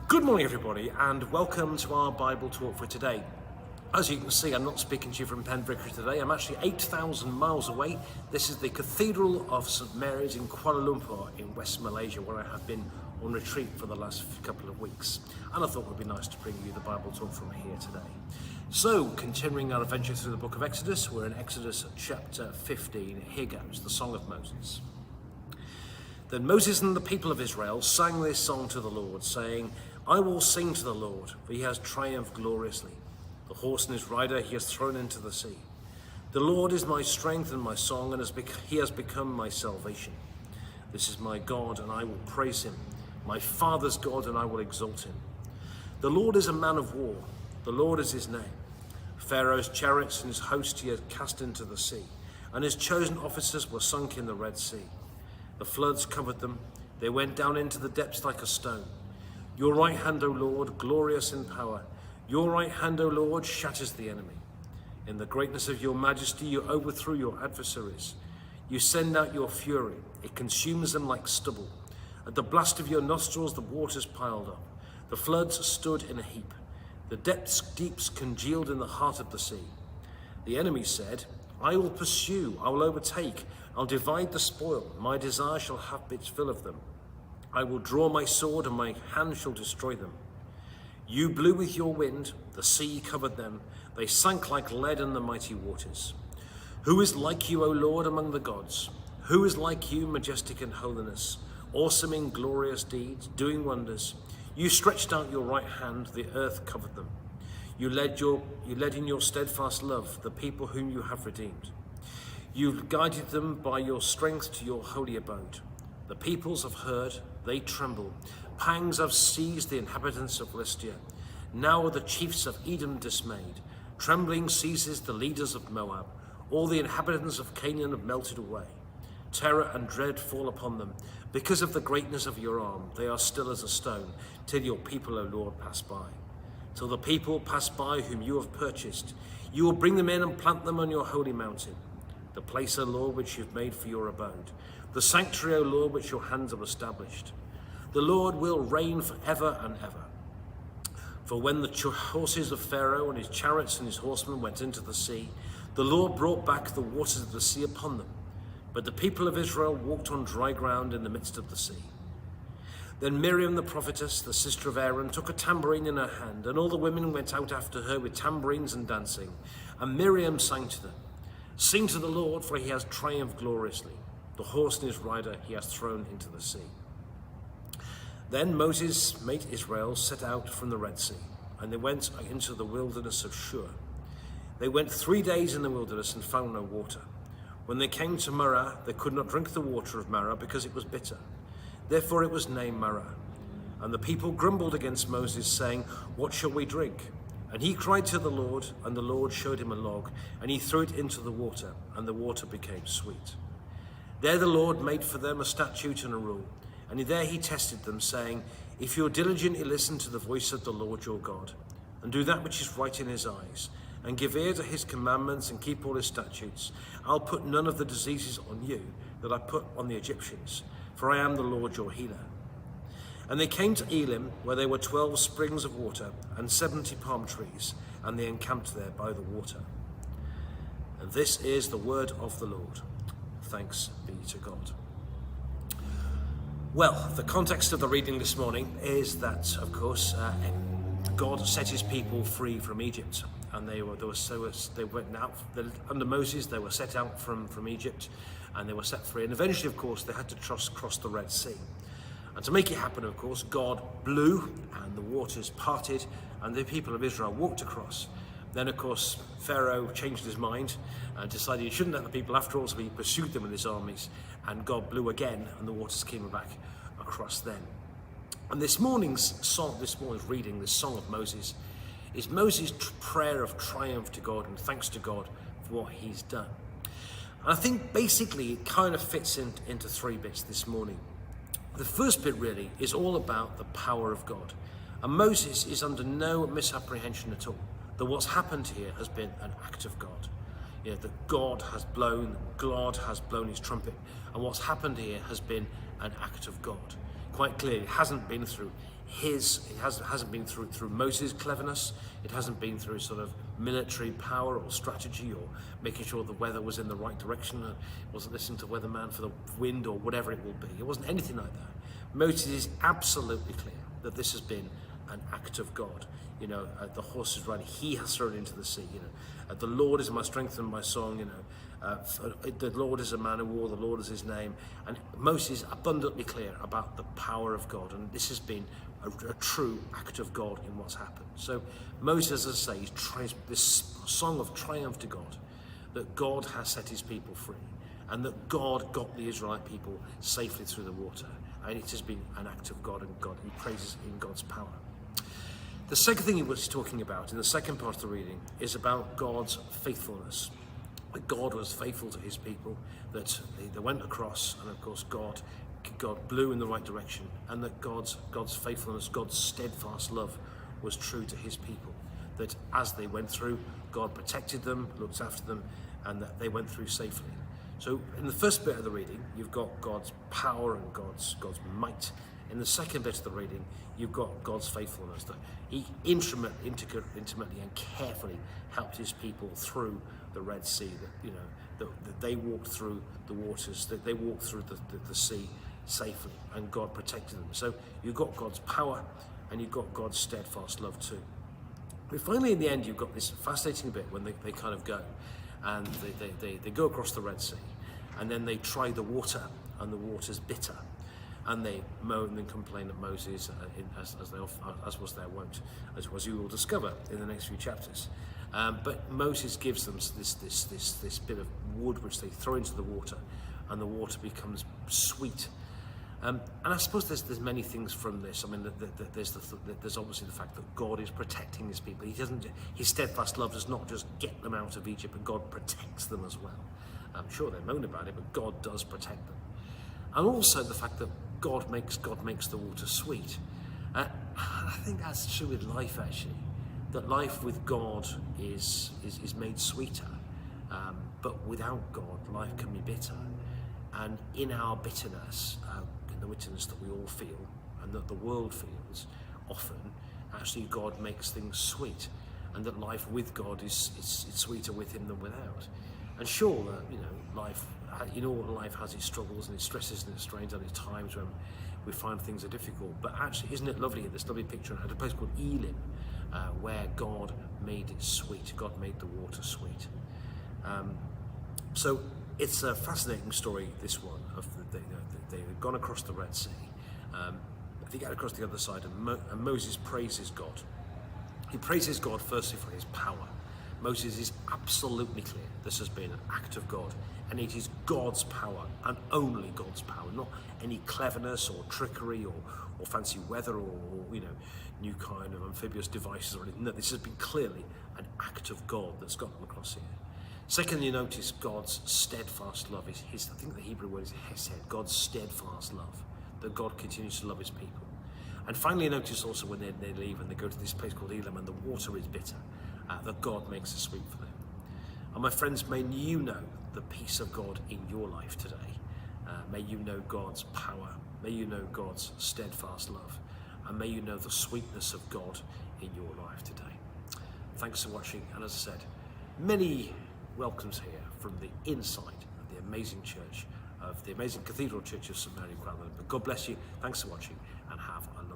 Good morning, everybody, and welcome to our Bible talk for today. As you can see, I'm not speaking to you from Penvicar today. I'm actually 8,000 miles away. This is the Cathedral of St Mary's in Kuala Lumpur in West Malaysia, where I have been on retreat for the last couple of weeks. And I thought it would be nice to bring you the Bible talk from here today. So, continuing our adventure through the book of Exodus, we're in Exodus chapter 15. Here goes, the Song of Moses. Then Moses and the people of Israel sang this song to the Lord, saying, I will sing to the Lord, for he has triumphed gloriously. The horse and his rider he has thrown into the sea. The Lord is my strength and my song, and he has become my salvation. This is my God, and I will praise him, my father's God, and I will exalt him. The Lord is a man of war. The Lord is his name. Pharaoh's chariots and his host he has cast into the sea, and his chosen officers were sunk in the Red Sea. The floods covered them. They went down into the depths like a stone. Your right hand, O Lord, glorious in power. Your right hand, O Lord, shatters the enemy. In the greatness of your majesty, you overthrew your adversaries. You send out your fury. It consumes them like stubble. At the blast of your nostrils, the waters piled up. The floods stood in a heap. The deeps congealed in the heart of the sea. The enemy said, I will pursue, I will overtake, I'll divide the spoil. My desire shall have its fill of them. I will draw my sword, and my hand shall destroy them. You blew with your wind, the sea covered them. They sank like lead in the mighty waters. Who is like you, O Lord, among the gods? Who is like you, majestic in holiness, awesome in glorious deeds, doing wonders? You stretched out your right hand, the earth covered them. You led in your steadfast love the people whom you have redeemed. You guided them by your strength to your holy abode. The peoples have heard, they tremble. Pangs have seized the inhabitants of Listia. Now are the chiefs of Edom dismayed. Trembling seizes the leaders of Moab. All the inhabitants of Canaan have melted away. Terror and dread fall upon them. Because of the greatness of your arm, they are still as a stone, till your people, O Lord, pass by. Till the people pass by whom you have purchased. You will bring them in and plant them on your holy mountain. The place, O Lord, which you have made for your abode. The sanctuary, O Lord, which your hands have established. The Lord will reign forever and ever. For when the horses of Pharaoh and his chariots and his horsemen went into the sea, the Lord brought back the waters of the sea upon them. But the people of Israel walked on dry ground in the midst of the sea. Then Miriam the prophetess, the sister of Aaron, took a tambourine in her hand, and all the women went out after her with tambourines and dancing. And Miriam sang to them, Sing to the Lord, for he has triumphed gloriously. The horse and his rider he has thrown into the sea. Then Moses made Israel set out from the Red Sea, and they went into the wilderness of Shur. They went 3 days in the wilderness and found no water. When they came to Marah, they could not drink the water of Marah because it was bitter. Therefore it was named Marah. And the people grumbled against Moses, saying, What shall we drink? And he cried to the Lord, and the Lord showed him a log, and he threw it into the water, and the water became sweet. There the Lord made for them a statute and a rule, and there he tested them, saying, If you diligently listen to the voice of the Lord your God, and do that which is right in his eyes, and give ear to his commandments and keep all his statutes, I'll put none of the diseases on you that I put on the Egyptians, for I am the Lord your healer. And they came to Elim, where there were 12 springs of water and 70 palm trees, and they encamped there by the water. And this is the word of the Lord. Thanks be to God. Well, the context of the reading this morning is that, of course, God set his people free from Egypt, and they went out under Moses. They were set out from Egypt, and they were set free. And eventually, of course, they had to cross the Red Sea. And to make it happen, of course, God blew, and the waters parted, and the people of Israel walked across. Then, of course, Pharaoh changed his mind and decided he shouldn't let the people after all, so he pursued them with his armies, and God blew again, and the waters came back across then. And this morning's reading, this Song of Moses, is Moses' prayer of triumph to God and thanks to God for what he's done. And I think basically it kind of fits into 3 bits this morning. The first bit really is all about the power of God. And Moses is under no misapprehension at all that what's happened here has been an act of God. That God has blown his trumpet, and what's happened here has been an act of God. Quite clearly, it hasn't been through hasn't been through Moses' cleverness. It hasn't been through sort of military power or strategy or making sure the weather was in the right direction. It wasn't listening to weatherman for the wind or whatever it will be. It wasn't anything like that. Moses is absolutely clear that this has been an act of God. The horse is riding, he has thrown it into the sea. The Lord is my strength and my song. The Lord is a man of war, the Lord is his name. And Moses is abundantly clear about the power of God, and this has been a true act of God in what's happened. So Moses, as I say, tries this song of triumph to God, that God has set his people free, and that God got the Israelite people safely through the water. And it has been an act of God, and he praises in God's power. The second thing he was talking about in the second part of the reading is about God's faithfulness. That God was faithful to his people, that they went across, and of course God blew in the right direction, and that God's faithfulness, God's steadfast love was true to his people. That as they went through, God protected them, looked after them, and that they went through safely. So in the first bit of the reading, you've got God's power and God's might. In the second bit of the reading, you've got God's faithfulness, that he intimately and carefully helped his people through the Red Sea, that they walked through the waters, that they walked through the sea safely, and God protected them. So you've got God's power, and you've got God's steadfast love too. But finally, in the end, you've got this fascinating bit when they kind of go, and they go across the Red Sea, and then they try the water, and the water's bitter. And they moan and complain at Moses, as was their wont, as you will discover in the next few chapters. But Moses gives them this bit of wood which they throw into the water, and the water becomes sweet. And I suppose there's many things from this. I mean, there's obviously the fact that God is protecting his people. His steadfast love does not just get them out of Egypt, but God protects them as well. I'm sure they moan about it, but God does protect them. And also the fact that God makes the water sweet. I think that's true with life, actually. That life with God is made sweeter. But without God, life can be bitter. And in our bitterness, in the bitterness that we all feel, and that the world feels, often, actually God makes things sweet. And that life with God is sweeter with him than without. And sure, life has its struggles and its stresses and its strains and its times when we find things are difficult. But actually, isn't it lovely, this lovely picture at a place called Elim, where God made it sweet. God made the water sweet. So it's a fascinating story, this one, of they've gone across the Red Sea. They get across the other side, and Moses praises God. He praises God firstly for his power. Moses is absolutely clear this has been an act of God, and it is God's power and only God's power, not any cleverness or trickery or fancy weather or new kind of amphibious devices or anything. No, this has been clearly an act of God that's got them across here. Secondly, notice God's steadfast love is his. I think the Hebrew word is hesed, God's steadfast love, that God continues to love his people. And finally, notice also when they leave and they go to this place called Elim and the water is bitter, that God makes it sweet for them. And my friends, may you know the peace of God in your life today. May you know God's power. May you know God's steadfast love. And may you know the sweetness of God in your life today. Thanks for watching. And as I said, many welcomes here from the inside of the amazing church, of the amazing Cathedral Church of St Mary in Kuala Lumpur. God bless you. Thanks for watching, and have